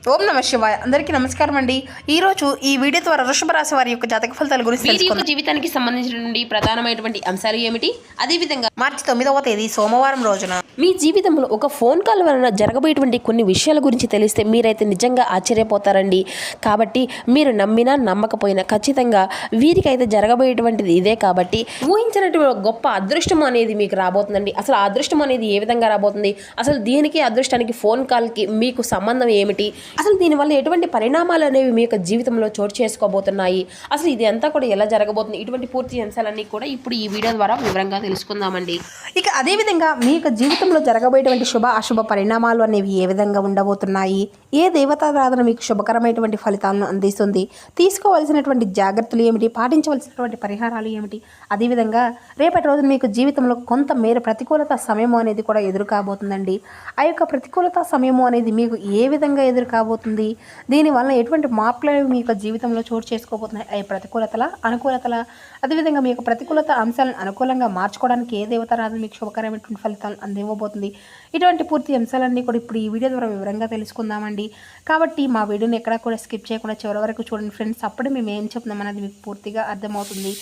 ఓం నమ శివాయ. అందరికీ నమస్కారం అండి. ఈరోజు ఈ వీడియో ద్వారా వృషభ రాశి వారి యొక్క జాతక ఫలితాల గురించి తెలుసుకుందాం. జీవితానికి సంబంధించినటువంటి ప్రధానమైనటువంటి అంశాలు ఏమిటి, అదేవిధంగా మార్చి 9వ తేదీ సోమవారం రోజున మీ జీవితంలో ఒక ఫోన్ కాల్ వలన జరగబోయేటువంటి కొన్ని విషయాల గురించి తెలిస్తే మీరైతే నిజంగా ఆశ్చర్యపోతారండి. కాబట్టి మీరు నమ్మినా నమ్మకపోయినా ఖచ్చితంగా వీరికైతే జరగబోయేటువంటిది ఇదే. కాబట్టి ఊహించినటువంటి గొప్ప అదృష్టం అనేది మీకు రాబోతుందండి. అసలు ఆ అదృష్టం అనేది ఏ విధంగా రాబోతుంది, అసలు దీనికి అదృష్టానికి ఫోన్ కాల్కి మీకు సంబంధం ఏమిటి, అసలు దీనివల్ల ఎటువంటి పరిణామాలు అనేవి మీ యొక్క జీవితంలో చోటు చేసుకోబోతున్నాయి, అసలు ఇది అంతా కూడా ఎలా జరగబోతుంది, ఇటువంటి పూర్తి అంశాలన్నీ కూడా ఇప్పుడు ఈ వీడియో ద్వారా వివరంగా తెలుసుకుందామండి. ఇక అదేవిధంగా మీ యొక్క జీవితంలో జరగబోయేటువంటి శుభ అశుభ పరిణామాలు అనేవి ఏ విధంగా ఉండబోతున్నాయి, ఏ దేవతారాధన మీకు శుభకరమైనటువంటి ఫలితాలను అందిస్తుంది, తీసుకోవాల్సినటువంటి జాగ్రత్తలు ఏమిటి, పాటించవలసినటువంటి పరిహారాలు ఏమిటి, అదేవిధంగా రేపటి రోజున మీకు జీవితంలో కొంత మేర ప్రతికూలత సమయము అనేది కూడా ఎదురు కాబోతుందండి. ఆ యొక్క ప్రతికూలత సమయము అనేది మీకు ఏ విధంగా ఎదురు కాబోతుంది, దీనివల్ల ఎటువంటి మార్పులు అనేవి మీ యొక్క జీవితంలో చోటు చేసుకోబోతున్నాయి, ఆ ప్రతికూలతల అనుకూలతల, అదేవిధంగా మీ యొక్క ప్రతికూలత అంశాలను అనుకూలంగా మార్చుకోవడానికి ఏ దేవతారాధన మీకు శుభకరమైనటువంటి ఫలితాలు అందివ్వబోతుంది, ఇటువంటి పూర్తి అంశాలన్నీ కూడా ఇప్పుడు ఈ వీడియో ద్వారా వివరంగా తెలుసుకుందామండి. కాబట్టి మా వీడియోని ఎక్కడా కూడా స్కిప్ చేయకుండా చివరి వరకు చూడండి ఫ్రెండ్స్. అప్పుడే మేము ఏం చెప్తున్నాం అనేది మీకు పూర్తిగా అర్థమవుతుంది.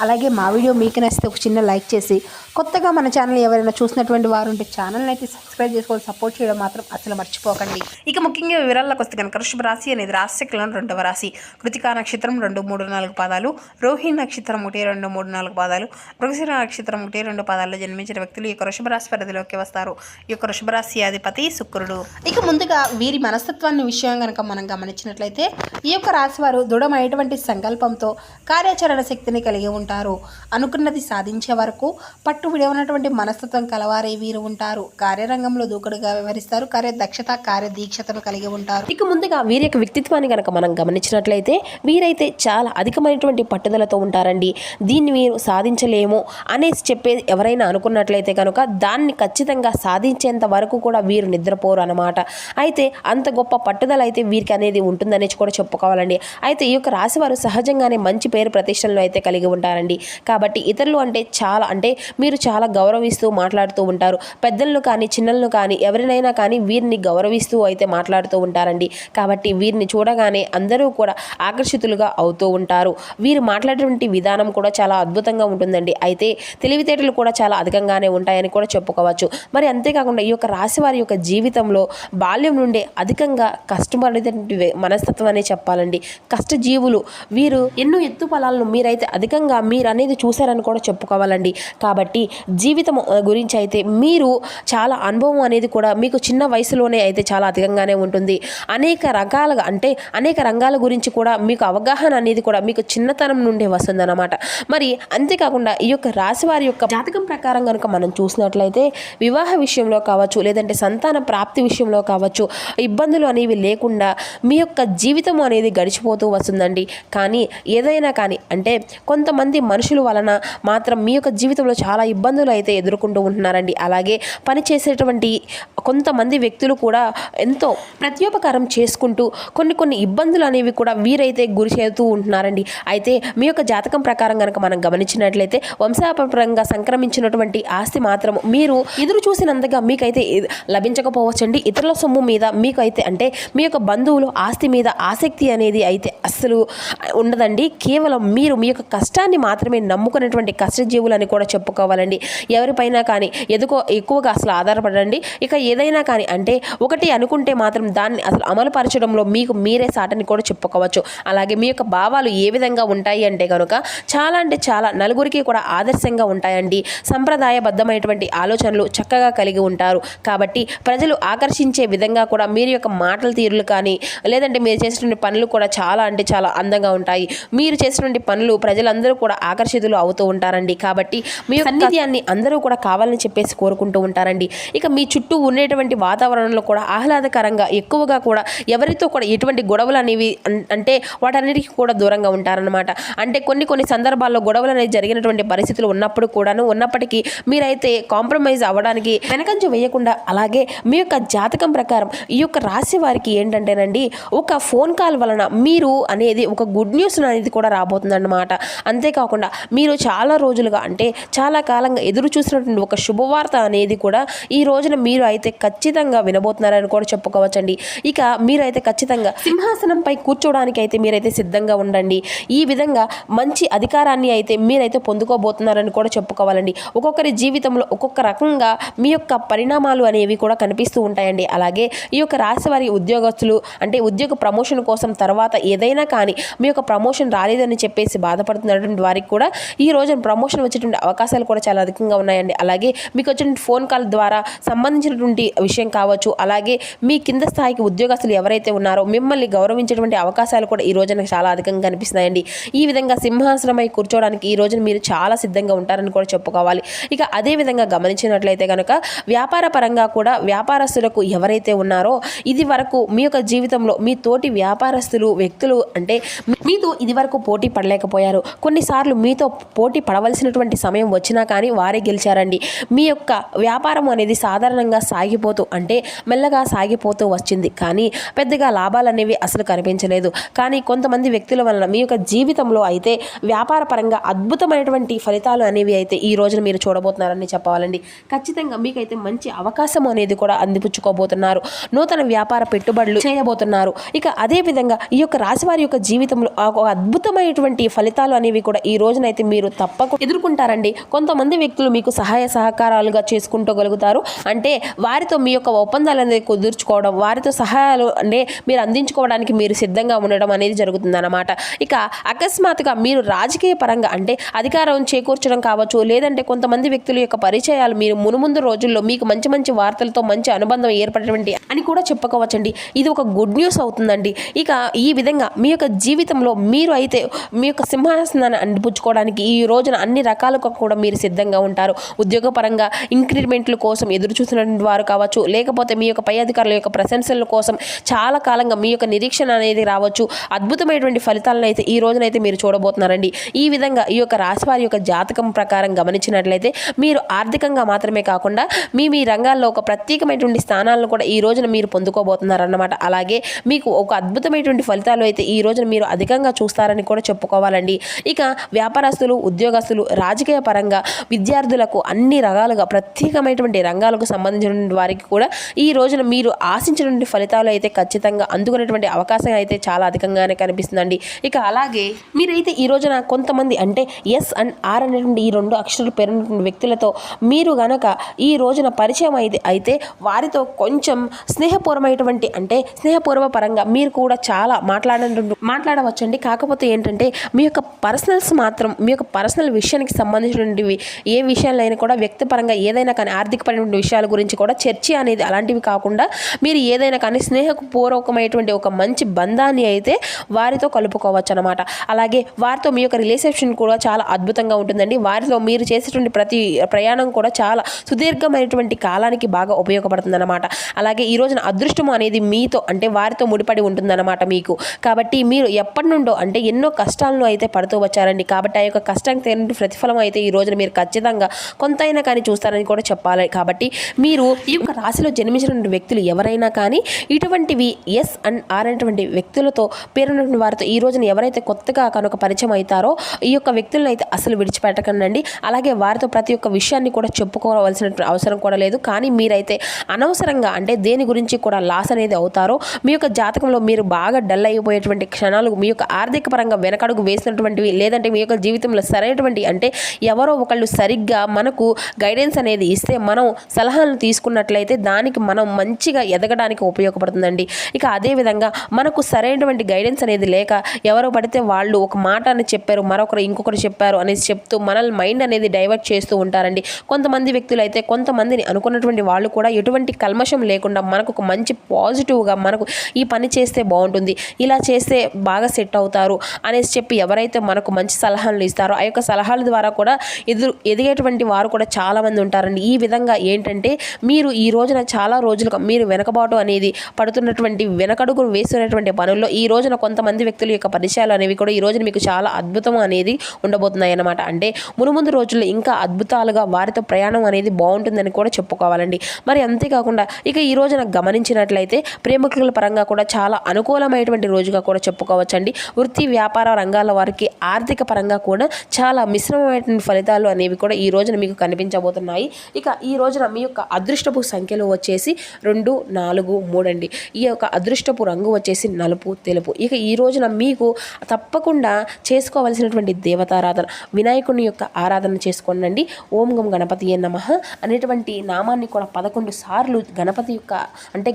అలాగే మా వీడియో మీకు నచ్చితే ఒక చిన్న లైక్ చేసి, కొత్తగా మన ఛానల్ ఎవరైనా చూసినటువంటి వారు ఉంటే ఛానల్ని అయితే సబ్స్క్రైబ్ చేసుకోవాలి, సపోర్ట్ చేయడం మాత్రం అసలు మర్చిపోకండి. ఇక ముఖ్యంగా వివరాల్లోకి వస్తే కనుక వృషభ రాశి అనేది రాశిచక్రంలో 2వ రాశి. కృతికా నక్షత్రం 2, 3, 4 పాదాలు, రోహిణి నక్షత్రం 1, 2, 3, 4 పాదాలు, మృగశిర నక్షత్రం 1, 2 పాదాల్లో జన్మించిన వ్యక్తులు ఈ యొక్క వృషభ రాశి పరిధిలోకి వస్తారు. ఈ యొక్క వృషభ రాశి అధిపతి శుక్రుడు. ఇక ముందుగా వీరి మనస్తత్వాన్ని విషయం కనుక మనం గమనించినట్లయితే ఈ యొక్క రాశి వారు దృఢమైనటువంటి సంకల్పంతో కార్యాచరణ శక్తిని కలిగి ఉంటారు. అనుకున్నది సాధించే వరకు పట్టు విడవనటువంటి మనస్తత్వం కలవారే వీరు ఉంటారు. కార్యరంగంలో దూకుడుగా వ్యవహరిస్తారు. కార్యదక్షత కార్యదీక్షతను కలిగి ఉంటారు. ఇక ముందుగా వీరి యొక్క వ్యక్తిత్వాన్ని కనుక మనం గమనించినట్లయితే వీరైతే చాలా అధికమైనటువంటి పట్టుదలతో ఉంటారండి. దీన్ని మీరు సాధించలేము అనేసి చెప్పేది ఎవరైనా అనుకున్నట్లయితే కనుక దాన్ని ఖచ్చితంగా సాధించేంత వరకు కూడా వీరు నిద్రపోరు అన్నమాట. అయితే అంత గొప్ప పట్టుదల అయితే వీరికి అనేది ఉంటుందనేసి కూడా చెప్పుకోవాలండి. అయితే ఈ యొక్క రాశి వారు సహజంగానే మంచి పేరు ప్రతిష్టలను అయితే కలిగి ఉంటారండి. కాబట్టి ఇతరులు అంటే మీరు చాలా గౌరవిస్తూ మాట్లాడుతూ ఉంటారు. పెద్దలను కానీ చిన్నలను కానీ ఎవరినైనా కానీ వీరిని గౌరవిస్తూ అయితే మాట్లాడుతూ ఉంటారండి. కాబట్టి వీరిని చూడగానే అందరూ కూడా ఆకర్షితులుగా అవుతూ ఉంటారు. వీరు మాట్లాడేటువంటి విధానం కూడా చాలా అద్భుతంగా ఉంటుందండి. అయితే తెలివితేటలు కూడా చాలా అధికంగానే ఉంటాయని కూడా చెప్పుకోవచ్చు. మరి అంతేకాకుండా ఈ యొక్క రాశి వారి యొక్క జీవితంలో బాల్యం నుండే అధికంగా కష్టపడేటువంటి మనస్తత్వం అనే చెప్పాలండి. కష్టజీవులు వీరు. ఎన్నో ఎత్తు ఫలాలను మీరైతే అధికంగా మీరు అనేది చూశారని కూడా చెప్పుకోవాలండి. కాబట్టి జీవితం గురించి అయితే మీరు చాలా అనుభవం అనేది కూడా మీకు చిన్న వయసులోనే అయితే చాలా అధికంగానే ఉంటుంది. అనేక రంగాల గురించి కూడా మీకు అవగాహన అనేది కూడా మీకు చిన్నతనం నుండే వస్తుందన్నమాట. మరి అంతేకాకుండా ఈ యొక్క రాశి వారి యొక్క జాతకం ప్రకారం కనుక మనం చూసినట్లయితే వివాహ విషయంలో కావచ్చు, లేదంటే సంతాన ప్రాప్తి విషయంలో కావచ్చు, ఇబ్బందులు అనేవి లేకుండా మీ యొక్క జీవితం అనేది గడిచిపోతూ వస్తుందండి. కానీ ఏదైనా కానీ కొంతమంది మనుషుల వలన మాత్రం మీ యొక్క జీవితంలో చాలా ఇబ్బందులు అయితే ఎదుర్కొంటూ ఉంటున్నారండి. అలాగే పనిచేసేటువంటి కొంతమంది వ్యక్తులు కూడా ఎంతో ప్రత్యోపకారం చేసుకుంటూ కొన్ని ఇబ్బందులు అనేవి కూడా వీరైతే గురి చేస్తూ ఉంటున్నారండి. అయితే మీ యొక్క జాతకం ప్రకారం కనుక మనం గమనించినట్లయితే వంశాపరంగా సంక్రమించినటువంటి ఆస్తి మాత్రం మీరు ఎదురు చూసినంతగా మీకైతే లభించకపోవచ్చండి. ఇతరుల సొమ్ము మీద మీకు అయితే మీ యొక్క బంధువులు ఆస్తి మీద ఆసక్తి అనేది అయితే అస్సలు ఉండదండి. కేవలం మీరు మీ యొక్క కష్టాన్ని మాత్రమే నమ్ముకునేటువంటి కష్టజీవులు అని కూడా చెప్పుకోవాలండి. ఎవరిపైనా కానీ ఎక్కువగా అసలు ఆధారపడండి. ఇక ఏదైనా కానీ ఒకటి అనుకుంటే మాత్రం దాన్ని అసలు అమలు పరచడంలో మీకు మీరే సాటని కూడా చెప్పుకోవచ్చు. అలాగే మీ యొక్క భావాలు ఏ విధంగా ఉంటాయి కనుక చాలా నలుగురికి కూడా ఆదర్శంగా ఉంటాయండి. సంప్రదాయబద్ధమైనటువంటి ఆలోచనలు చక్కగా కలిగి ఉంటారు. కాబట్టి ప్రజలు ఆకర్షించే విధంగా కూడా మీరు యొక్క మాటల తీరులు కానీ, లేదంటే మీరు చేసినటువంటి పనులు కూడా చాలా అందంగా ఉంటాయి. మీరు చేసినటువంటి పనులు ప్రజలందరూ కూడా ఆకర్షితులు అవుతూ ఉంటారండి. కాబట్టి మీ సన్నిధ్యాన్ని అందరూ కూడా కావాలని చెప్పేసి కోరుకుంటూ ఉంటారండి. ఇక మీ చుట్టూ ఉండేటువంటి వాతావరణంలో కూడా ఆహ్లాదకరంగా ఎక్కువగా కూడా ఎవరితో కూడా ఎటువంటి గొడవలు అనేవి వాటన్నిటికీ కూడా దూరంగా ఉంటారనమాట. కొన్ని సందర్భాల్లో గొడవలు అనేది జరిగినటువంటి పరిస్థితులు ఉన్నప్పటికీ మీరైతే కాంప్రమైజ్ అవ్వడానికి వెనకంజ వేయకుండా అలాగే మీ యొక్క జాతకం ప్రకారం ఈ యొక్క రాశి వారికి ఏంటంటేనండి ఒక ఫోన్ కాల్ వలన మీరు అనేది ఒక గుడ్ న్యూస్ అనేది కూడా రాబోతుందన్నమాట. అంతేకాకుండా మీరు చాలా రోజులుగా అంటే చాలా కాలంగా ఎదురు చూసినటువంటి ఒక శుభవార్త అనేది కూడా ఈ రోజున మీరు అయితే ఖచ్చితంగా వినబోతున్నారని కూడా చెప్పుకోవచ్చండి. ఇక మీరైతే ఖచ్చితంగా సింహాసనంపై కూర్చోవడానికి అయితే మీరైతే సిద్ధంగా ఉండండి. ఈ విధంగా మంచి అధికారాన్ని అయితే మీరైతే పొందుకోబోతున్నారని కూడా చెప్పుకోవాలండి. ఒక్కొక్కరి జీవితంలో ఒక్కొక్క రకంగా మీ యొక్క పరిణామాలు అనేవి కూడా కనిపిస్తూ ఉంటాయండి. అలాగే ఈ యొక్క రాశి వారి ఉద్యోగస్తులు అంటే ఉద్యోగ ప్రమోషన్ కోసం తర్వాత ఏదైనా కానీ మీ యొక్క ప్రమోషన్ రాలేదని చెప్పేసి బాధపడుతున్నటువంటి వారికి కూడా ఈ రోజున ప్రమోషన్ వచ్చేటువంటి అవకాశాలు కూడా చాలా అధికంగా ఉన్నాయండి. అలాగే మీకు వచ్చిన ఫోన్ కాల్ ద్వారా సంబంధించినటువంటి విషయం కావచ్చు, అలాగే మీ కింద స్థాయికి ఉద్యోగస్తులు ఎవరైతే ఉన్నారో మిమ్మల్ని గౌరవించేటువంటి అవకాశాలు కూడా ఈ రోజున చాలా అధికంగా కనిపిస్తున్నాయండి. ఈ విధంగా సింహాసనమై కూర్చోవడానికి ఈ రోజున మీరు చాలా సిద్ధంగా ఉంటారని కూడా చెప్పుకోవాలి. ఇక అదే విధంగా గమనించినట్లయితే కనుక వ్యాపార పరంగా కూడా వ్యాపారస్తులకు ఎవరైతే ఉన్నారో ఇది వరకు మీ యొక్క జీవితంలో మీ తోటి వ్యాపారస్తులు వ్యక్తులు అంటే మీతో ఇది వరకు పోటీ పడలేకపోయారు. కొన్నిసార్లు మీతో పోటీ పడవలసినటువంటి సమయం వచ్చినా కానీ వారే గెలిచారండి. మీ యొక్క వ్యాపారం అనేది సాధారణంగా సాగిపోతూ అంటే మెల్లగా సాగిపోతూ వచ్చింది, కానీ పెద్దగా లాభాలు అనేవి అసలు కనిపించలేదు. కానీ కొంతమంది వ్యక్తుల వలన మీ యొక్క జీవితంలో అయితే వ్యాపార పరంగా అద్భుతమైనటువంటి ఫలితాలు అనేవి అయితే ఈ రోజున మీరు చూడబోతున్నారని చెప్పాలండి. ఖచ్చితంగా మీకైతే మంచి అవకాశం అనేది కూడా అందిపుచ్చుకోబోతున్నారు. నూతన వ్యాపార పెట్టుబడులు చేయబోతున్నారు. ఇక అదే విధంగా ఈ యొక్క రాశి వారి యొక్క జీవితంలో ఒక అద్భుతమైనటువంటి ఫలితాలు అనేవి కూడా ఈ రోజునైతే మీరు తప్పకుండా ఎదుర్కొంటారండి. కొంతమంది వ్యక్తులు మీకు సహాయ సహకారాలుగా చేసుకుంటగలుగుతారు. అంటే వారితో మీ యొక్క ఒప్పందాలు అనేది కుదుర్చుకోవడం, వారితో సహాయాలు అంటే మీరు అందించుకోవడానికి మీరు సిద్ధంగా ఉండడం అనేది జరుగుతుందన్నమాట. ఇక అకస్మాత్తుగా మీరు రాజకీయ పరంగా అంటే అధికారం చేకూర్చడం కావచ్చు, లేదంటే కొంతమంది వ్యక్తుల యొక్క పరిచయాలు మీరు మునుముందు రోజుల్లో మీకు మంచి మంచి వార్తలతో మంచి అనుబంధం ఏర్పడేటువంటి అని కూడా చెప్పుకోవచ్చండి. ఇది ఒక గుడ్ న్యూస్ అవుతుందండి. ఇక ఈ విధంగా మీ యొక్క జీవితంలో మీరు అయితే మీ యొక్క సింహాసనాన్ని అందిపుచ్చుకోవడానికి ఈ రోజున అన్ని రకాలుగా కూడా మీరు సిద్ధంగా ఉంటారు. ఉద్యోగపరంగా ఇంక్రిమెంట్ల కోసం ఎదురు చూసినటువంటి వారు కావచ్చు, లేకపోతే మీ యొక్క పై అధికారుల యొక్క ప్రశంసల కోసం చాలా కాలంగా మీ యొక్క నిరీక్షణ అనేది రావచ్చు. అద్భుతమైనటువంటి ఫలితాలను అయితే ఈ రోజునైతే మీరు చూడబోతున్నారండి. ఈ విధంగా ఈ యొక్క రాశి వారి యొక్క జాతకం ప్రకారం గమనించినట్లయితే మీరు ఆర్థికంగా మాత్రమే కాకుండా మీ రంగాల్లో ఒక ప్రత్యేకమైనటువంటి స్థానాలను కూడా ఈ రోజున మీరు పొందుకోబోతున్నారన్నమాట. అలాగే మీకు ఒక అద్భుతమైనటువంటి ఫలితాలు అయితే ఈ రోజున మీరు అధికంగా చూస్తారని కూడా చెప్పుకోవాలండి. ఇక వ్యాపారస్తులు, ఉద్యోగస్తులు, రాజకీయ పరంగా విద్యార్థులకు అన్ని రకాలుగా ప్రత్యేకమైనటువంటి రంగాలకు సంబంధించినటువంటి వారికి కూడా ఈ రోజున మీరు ఆశించినటువంటి ఫలితాలు అయితే ఖచ్చితంగా అందుకునేటువంటి అవకాశం అయితే చాలా అధికంగానే కనిపిస్తుందండి. ఇక అలాగే మీరైతే ఈ రోజున కొంతమంది అంటే ఎస్ అండ్ ఆర్ అనేటువంటి ఈ రెండు అక్షరాలు పేరున్నటువంటి వ్యక్తులతో మీరు గనక ఈ రోజున పరిచయం అయితే వారితో కొంచెం స్నేహపూర్వమైనటువంటి అంటే స్నేహపూర్వ పరంగా మీరు కూడా చాలా మాట్లాడవచ్చండి. కాకపోతే ఏంటంటే మీ యొక్క పర్సనల్స్ మాత్రం మీ యొక్క పర్సనల్ విషయానికి సంబంధించినటువంటివి ఏ విషయాలైనా కూడా వ్యక్తిపరంగా ఏదైనా కానీ ఆర్థికపరమైన విషయాల గురించి కూడా చర్చ అనేది అలాంటివి కాకుండా మీరు ఏదైనా కానీ స్నేహపూర్వకమైనటువంటి ఒక మంచి బంధాన్ని అయితే వారితో కలుపుకోవచ్చు అనమాట. అలాగే వారితో మీ యొక్క రిలేషన్ కూడా చాలా అద్భుతంగా ఉంటుందండి. వారితో మీరు చేసేటువంటి ప్రతి ప్రయాణం కూడా చాలా సుదీర్ఘమైనటువంటి కాలానికి బాగా ఉపయోగపడుతుందన్నమాట. అలాగే ఈ రోజున అదృష్టం అనేది మీతో అంటే వారితో ముడిపడి ఉంటుందన్నమాట మీకు. కాబట్టి మీరు ఎప్పటి నుండో అంటే ఎన్నో కష్టాలను అయితే పడుతూ వచ్చారండి. కాబట్టి ఆ యొక్క కష్టానికి తగిన ప్రతిఫలం అయితే ఈ రోజున మీరు ఖచ్చితంగా కొంతైనా కానీ చూస్తారని కూడా చెప్పాలి. కాబట్టి మీరు ఈ యొక్క రాశిలో జన్మించినటువంటి వ్యక్తులు ఎవరైనా కానీ ఇటువంటివి ఎస్ అండ్ ఆర్ అనేటువంటి వ్యక్తులతో పేరున్నటువంటి వారితో ఈ రోజున ఎవరైతే కొత్తగా కనుక పరిచయం అవుతారో ఈ యొక్క వ్యక్తులను అయితే అసలు విడిచిపెట్టకండి. అలాగే వారితో ప్రతి ఒక్క విషయాన్ని కూడా చెప్పుకోవాల్సిన అవసరం కూడా లేదు. కానీ మీరైతే అనవసరంగా అంటే దేని గురించి కూడా లాస్ అనేది అవుతారో మీ యొక్క జాతకంలో మీరు బాగా డల్ అయిపోయేటువంటి క్షణాలు మీ యొక్క ఆర్థిక పరంగా వెనకడుగు వేసినటువంటివి లేదంటే మీ యొక్క జీవితంలో సరైనటువంటి అంటే ఎవరో ఒకళ్ళు సరిగ్గా మనకు గైడెన్స్ అనేది ఇస్తే మనం సలహాలను తీసుకున్నట్లయితే దానికి మనం మంచిగా ఎదగడానికి ఉపయోగపడుతుందండి. ఇక అదేవిధంగా మనకు సరైనటువంటి గైడెన్స్ అనేది లేక ఎవరో పడితే వాళ్ళు ఒక మాట అని చెప్పారు, మరొకరు ఇంకొకరు చెప్పారు అనేసి చెప్తూ మనల్ని మైండ్ అనేది డైవర్ట్ చేస్తూ ఉంటారండి. కొంతమంది వ్యక్తులు అయితే కొంతమందిని అనుకున్నటువంటి వాళ్ళు కూడా ఎటువంటి కల్మషం లేకుండా మనకు ఒక మంచి పాజిటివ్గా మనకు ఈ పని చేస్తే బాగుంటుంది, ఇలా చేస్తే బాగా సెట్ అవుతారు అనేసి చెప్పి ఎవరైతే మనకు మంచి సలహాలు ఇస్తారో ఆ యొక్క సలహాల ద్వారా కూడా ఎదిగేటువంటి వారు కూడా చాలామంది ఉంటారండి. ఈ విధంగా ఏంటంటే మీరు ఈ రోజున చాలా రోజులుగా మీరు వెనకబాటు అనేది పడుతున్నటువంటి వెనకడుగు వేస్తున్నటువంటి పనుల్లో ఈ రోజున కొంతమంది వ్యక్తుల యొక్క పరిచయాలు అనేవి కూడా ఈ రోజున మీకు చాలా అద్భుతం అనేది ఉండబోతున్నాయి అన్నమాట. అంటే మునుముందు రోజుల్లో ఇంకా అద్భుతాలుగా వారితో ప్రయాణం అనేది బాగుంటుందని కూడా చెప్పుకోవాలండి. మరి అంతేకాకుండా ఇక ఈ రోజున గమనించినట్లయితే ప్రేమికుల పరంగా కూడా చాలా అనుకూలమైనటువంటి రోజుగా కూడా చెప్పుకోవచ్చండి. వృత్తి వ్యాపార రంగాల వారికి ఆర్థిక పరంగా కూడా చాలా మిశ్రమమైనటువంటి ఫలితాలు అనేవి కూడా ఈ రోజున మీకు కనిపించబోతున్నాయి. ఇక ఈ రోజున మీ యొక్క అదృష్టపు సంఖ్యలు వచ్చేసి 2, 4, 3 అండి. ఈ యొక్క అదృష్టపు రంగు వచ్చేసి నలుపు, తెలుపు. ఇక ఈ రోజున మీకు తప్పకుండా చేసుకోవలసినటువంటి దేవతారాధన వినాయకుని యొక్క ఆరాధన చేసుకోండి. ఓం గం గణపతియే నమః అనేటువంటి నామాన్ని కూడా 11 సార్లు గణపతి యొక్క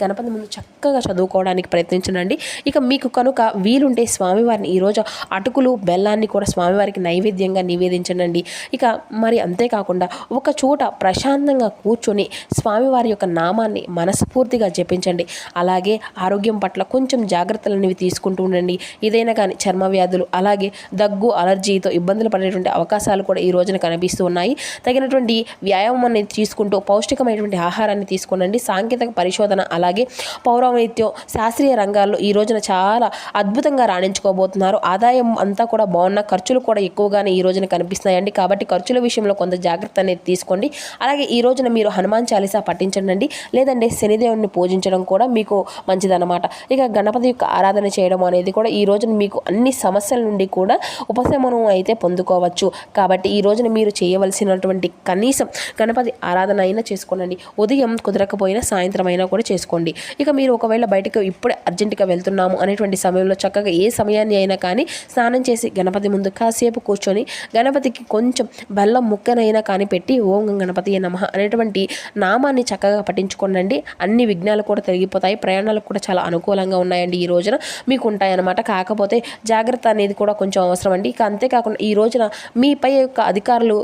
గణపతి ముందు చక్కగా చదువుకోవడానికి ప్రయత్నించండి. ఇక మీకు కనుక వీలుంటే స్వామివారిని ఈరోజు అటుకులు బెల్లాన్ని కూడా స్వామివారికి నైవేద్యంగా నివేదించండి. ఇక మరి అంతేకాకుండా ఒక చోట ప్రశాంతంగా కూర్చొని స్వామివారి యొక్క నామాన్ని మనస్ఫూర్తిగా జపించండి. అలాగే ఆరోగ్యం పట్ల కొంచెం జాగ్రత్తలు అనేవి తీసుకుంటూ ఉండండి. ఏదైనా కానీ చర్మ వ్యాధులు అలాగే దగ్గు అలర్జీతో ఇబ్బందులు పడేటువంటి అవకాశాలు కూడా ఈ రోజున కనిపిస్తూ ఉన్నాయి. తగినటువంటి వ్యాయామం అనేది తీసుకుంటూ పౌష్టికమైనటువంటి ఆహారాన్ని తీసుకోనండి. సాంకేతిక పరిశోధన అలాగే పౌరాణిత్యం శాస్త్రీయ రంగాల్లో ఈ రోజున చాలా అద్భుతంగా రాణించుకోబోతున్నారు. ఆదాయం అంతా కూడా బాగున్న ఖర్చులు కూడా ఎక్కువగానే ఈ రోజున కనిపిస్తున్నాయండి. కాబట్టి ఖర్చుల విషయంలో కొంత జాగ్రత్త అనేది తీసుకోండి. అలాగే ఈ రోజున మీరు హనుమాన్ చాలీసా పఠించండి. లేదంటే శనిదేవుని పూజించడం కూడా మీకు మంచిదన్నమాట. ఇక గణపతి యొక్క ఆరాధన చేయడం అనేది కూడా ఈ రోజున మీకు అన్ని సమస్యల నుండి కూడా ఉపశమనం అయితే పొందుకోవచ్చు. కాబట్టి ఈ రోజున మీరు చేయవలసినటువంటి కనీసం గణపతి ఆరాధన అయినా చేసుకోండి. ఉదయం కుదరకపోయినా సాయంత్రం అయినా కూడా చేసుకోండి. ఇక మీరు ఒకవేళ బయటకు ఇప్పుడే అర్జెంటుగా వెళ్తున్నాము అనేటువంటి సమయంలో చక్కగా ఏ సమయాన్ని అయినా కానీ స్నానం చేసి గణపతి ముందు కాసేపు కూర్చొని గణపతికి కొంచెం బెల్లం ముక్కనైనా కానీ పెట్టి ఓం గణపతి నమః అనేటువంటి నామాన్ని చక్కగా పఠించుకోండి. అన్ని విఘ్నాలు కూడా తొలగిపోతాయి. ప్రయాణాలకు కూడా చాలా అనుకూలంగా ఉన్నాయండి ఈ రోజున మీకు ఉంటాయన్నమాట. కాకపోతే జాగ్రత్త అనేది కూడా కొంచెం అవసరం అండి. ఇక అంతేకాకుండా ఈ రోజున మీపై యొక్క అధికారులు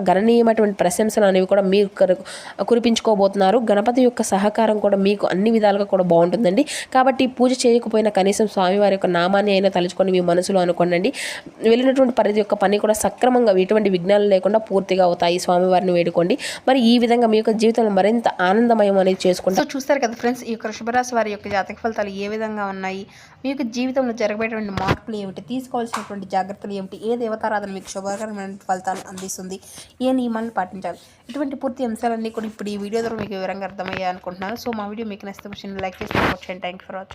గణనీయమైనటువంటి ప్రశంసలు అనేవి కూడా మీరు కురిపించుకోబోతున్నారు. గణపతి యొక్క సహకారం కూడా మీకు అన్ని విధాలుగా కూడా బాగుంటుందండి. కాబట్టి పూజ చేయకపోయినా కనీసం స్వామివారి యొక్క నామాన్ని అయినా తలుచుకొని మీ మనసులో అనుకోండి. వెళ్ళినటువంటి పరిధి యొక్క పని కూడా సక్రమంగా ఎటువంటి విఘ్నాలు లేకుండా పూర్తిగా అవుతాయి. స్వామివారిని వేడుకోండి. మరి ఈ విధంగా మీ యొక్క జీవితంలో మరింత ఆనందమయం అనేది చేసుకుంటారు. సో చూస్తారు కదా ఫ్రెండ్స్, ఈ యొక్క వృషభరాశి వారి యొక్క జాతక ఫలితాలు ఏ విధంగా ఉన్నాయి, మీ యొక్క జీవితంలో జరగబోయేటువంటి మార్పులు ఏమిటి, తీసుకోవాల్సినటువంటి జాగ్రత్తలు ఏమిటి, ఏ దేవతారాధన మీకు శుభకరమైన ఫలితాలు అందిస్తుంది, ఏ నియమాలను పాటించాలి, ఇటువంటి పూర్తి అంశాలన్నీ కూడా ఇప్పుడు ఈ వీడియో ద్వారా మీకు వివరంగా అర్థమయ్యాయి అనుకుంటున్నాను. సో మా వీడియో మీకు నచ్చితే లైక్ చేసి సపోర్ట్ చేయండి. Thank you for watching.